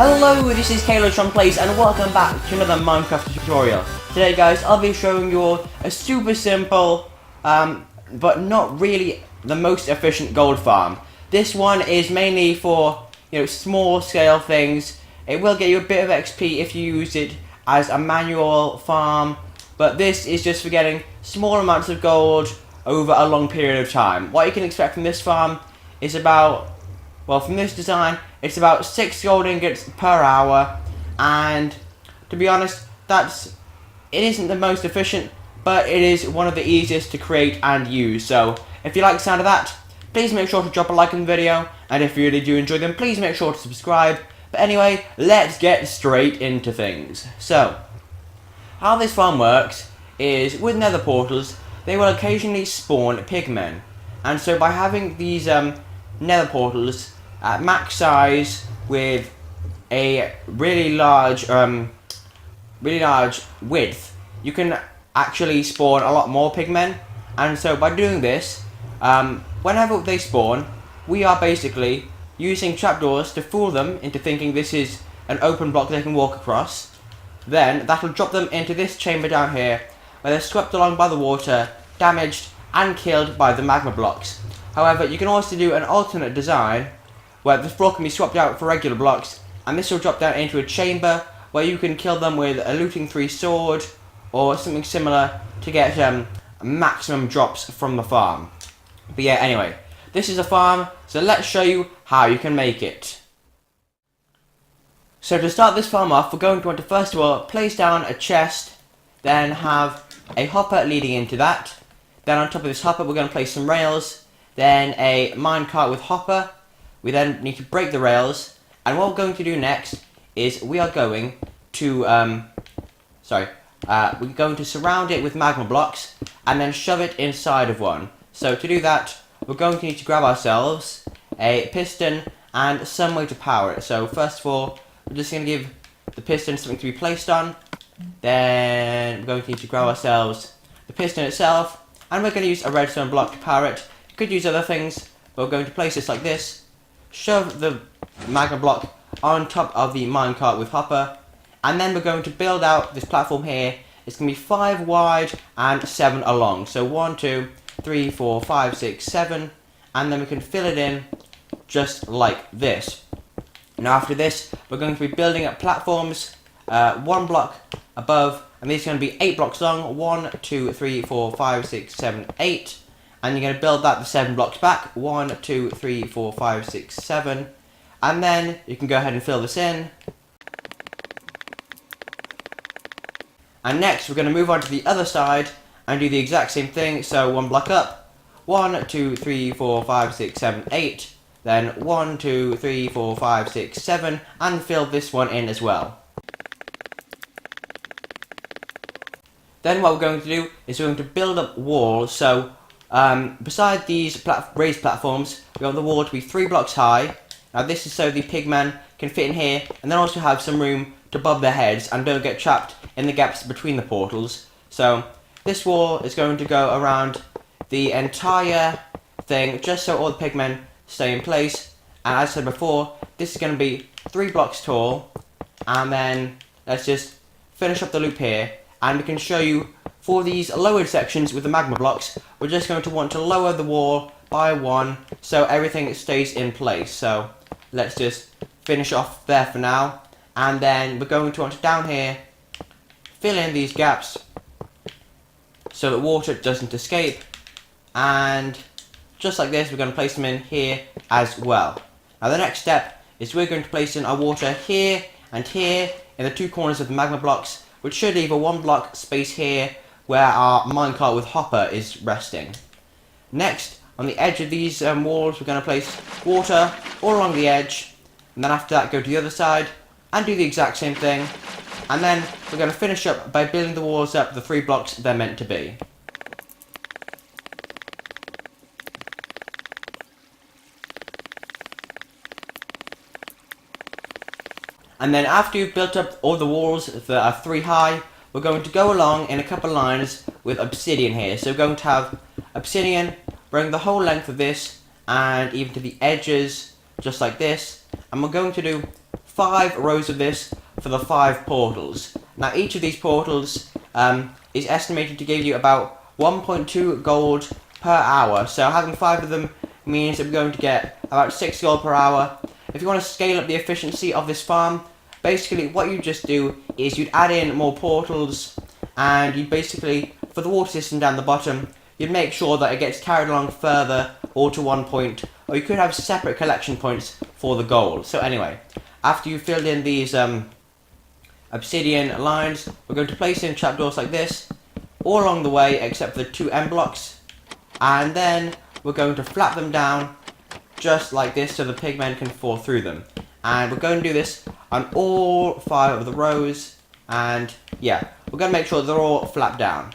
Hello, this is Calotron Plays and welcome back to another Minecraft tutorial. Today guys, I'll be showing you a super simple, but not really the most efficient gold farm. This one is mainly for, small scale things. It will get you a bit of XP if you use it as a manual farm, but this is just for getting small amounts of gold over a long period of time. What you can expect from this farm is about, from this design, it's about 6 gold ingots per hour, and to be honest, it isn't the most efficient, but it is one of the easiest to create and use. So if you like the sound of that, please make sure to drop a like on the video, and if you really do enjoy them, please make sure to subscribe. But anyway, let's get straight into things. So, how this farm works is with nether portals, they will occasionally spawn pigmen, and so by having these nether portals at max size with a really large width, you can actually spawn a lot more pigmen. And so by doing this, whenever they spawn, we are basically using trapdoors to fool them into thinking this is an open block they can walk across. Then that will drop them into this chamber down here, where they're swept along by the water, damaged and killed by the magma blocks. However, you can also do an alternate design where the floor can be swapped out for regular blocks, and this will drop down into a chamber where you can kill them with a looting 3 sword or something similar to get maximum drops from the farm. But yeah, anyway, this is a farm, so let's show you how you can make it. So to start this farm off, we're going to want to first of all place down a chest, then have a hopper leading into that. Then on top of this hopper we're going to place some rails, then a minecart with hopper. We then need to break the rails, and what we're going to do next is we are going to we're going to surround it with magma blocks and then shove it inside of one. So to do that, we're going to need to grab ourselves a piston and some way to power it. So first of all, we're just going to give the piston something to be placed on. Then we're going to need to grab ourselves the piston itself, and we're going to use a redstone block to power it. You could use other things, but we're going to place this like this. Shove the magma block on top of the minecart with hopper, and then we're going to build out this platform here. It's going to be 5 wide and 7 along. So 1, 2, 3, 4, 5, 6, 7, and then we can fill it in just like this. Now after this, we're going to be building up platforms 1 block above, and these are going to be 8 blocks long. 1, 2, 3, 4, 5, 6, 7, 8. And you're going to build that the 7 blocks back. 1, 2, 3, 4, 5, 6, 7. And then you can go ahead and fill this in. And next we're going to move on to the other side and do the exact same thing. So 1 block up. 1, 2, 3, 4, 5, 6, 7, 8. Then 1, 2, 3, 4, 5, 6, 7. And fill this one in as well. Then what we're going to do is we're going to build up walls. So beside these raised platforms, we want the wall to be 3 blocks high. Now this is so the pigmen can fit in here, and then also have some room to bob their heads and don't get trapped in the gaps between the portals. So this wall is going to go around the entire thing, just so all the pigmen stay in place. And as I said before, this is going to be 3 blocks tall. And then let's just finish up the loop here, and we can show you for these lowered sections with the magma blocks, we're just going to want to lower the wall by 1 so everything stays in place. So let's just finish off there for now, and then we're going to want to down here fill in these gaps so that water doesn't escape, and just like this we're going to place them in here as well. Now the next step is we're going to place in our water here and here in the 2 corners of the magma blocks, which should leave a 1 block space here where our minecart with hopper is resting. Next, on the edge of these walls, we're going to place water all along the edge, and then after that go to the other side and do the exact same thing, and then we're going to finish up by building the walls up the 3 blocks they're meant to be. And then after you've built up all the walls that are 3 high, we're going to go along in a couple lines with obsidian here. So we're going to have obsidian bring the whole length of this and even to the edges, just like this. And we're going to do 5 rows of this for the 5 portals. Now each of these portals is estimated to give you about 1.2 gold per hour. So having 5 of them means that we're going to get about 6 gold per hour. If you want to scale up the efficiency of this farm, basically what you just do is you'd add in more portals, and you'd basically, for the water system down the bottom, you'd make sure that it gets carried along further or to one point, or you could have separate collection points for the gold. So anyway, after you've filled in these obsidian lines, we're going to place in trapdoors like this all along the way except for the 2 end blocks, and then we're going to flap them down just like this so the pigmen can fall through them. And we're going to do this on all 5 of the rows, and yeah, we're going to make sure they're all flapped down.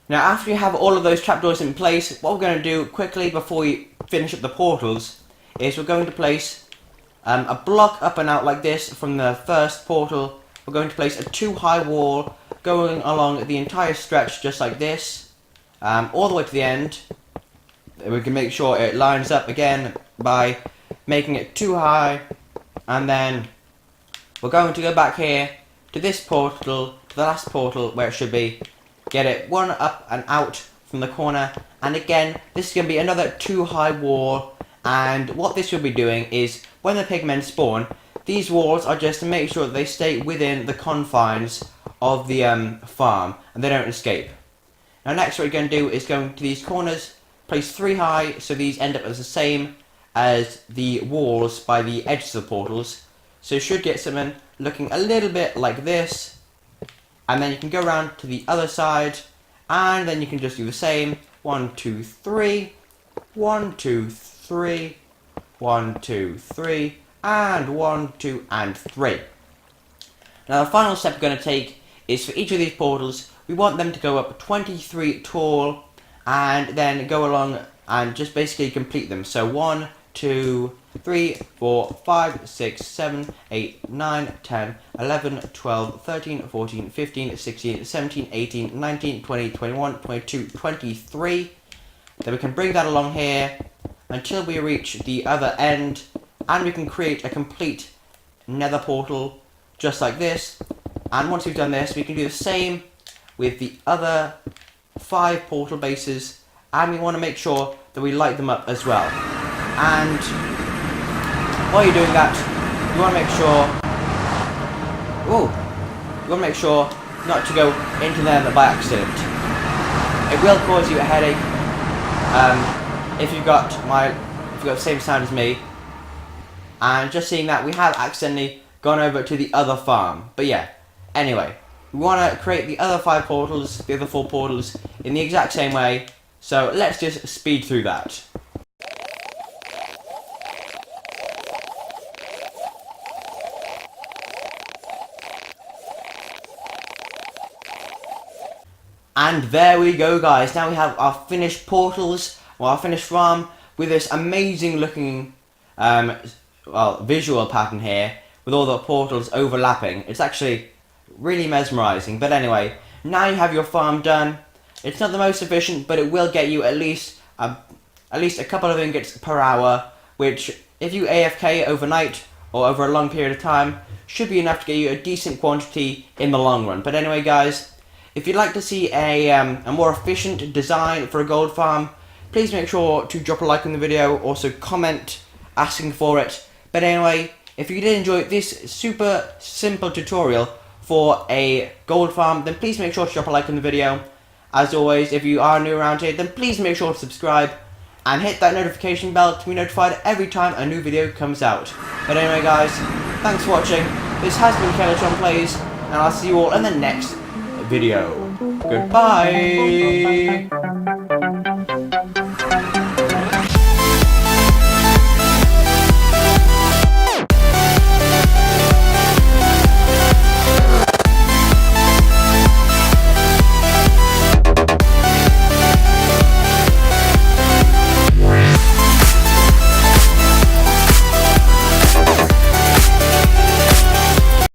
Now after you have all of those trapdoors in place, what we're going to do quickly before we finish up the portals is we're going to place a block up and out like this from the first portal. We're going to place a 2-high wall going along the entire stretch just like this, all the way to the end. We can make sure it lines up again by making it 2 high, and then we're going to go back here to this portal, to the last portal where it should be, get it 1 up and out from the corner, and again this is going to be another 2-high wall. And what this will be doing is when the pigmen spawn, these walls are just to make sure that they stay within the confines of the farm and they don't escape. Now next what we're going to do is go to these corners, place 3 high so these end up as the same as the walls by the edges of the portals. So you should get something looking a little bit like this, and then you can go around to the other side and then you can just do the same. 1, 2, 3, 1, 2, 3, 1, 2, 3, and 1, 2, and 3. Now the final step we're going to take is for each of these portals, we want them to go up 23 tall and then go along and just basically complete them. So 1, 2, 3, 4, 5, 6, 7, 8, 9, 10, 11, 12, 13, 14, 15, 16, 17, 18, 19, 20, 21, 22, 23. Then we can bring that along here until we reach the other end, and we can create a complete nether portal just like this. And once we've done this, we can do the same with the other 5 portal bases, and we want to make sure that we light them up as well. And while you're doing that, you want to make sure not to go into there by accident. It will cause you a headache if you've got the same sound as me. And just seeing that, we have accidentally gone over to the other farm. But yeah, anyway, we want to create the other 5 portals, the other 4 portals, in the exact same way. So let's just speed through that. And there we go, guys. Now we have our finished portals, or our finished farm, with this amazing looking visual pattern here, with all the portals overlapping. It's actually really mesmerizing. But anyway, now you have your farm done. It's not the most efficient, but it will get you at least a couple of ingots per hour, which if you AFK overnight or over a long period of time, should be enough to get you a decent quantity in the long run. But anyway, guys, if you'd like to see a more efficient design for a gold farm, please make sure to drop a like on the video, also comment asking for it. But anyway, if you did enjoy this super simple tutorial for a gold farm, then please make sure to drop a like on the video. As always, if you are new around here, then please make sure to subscribe and hit that notification bell to be notified every time a new video comes out. But anyway, guys, thanks for watching. This has been Calotron Plays, and I'll see you all in the next video. Goodbye!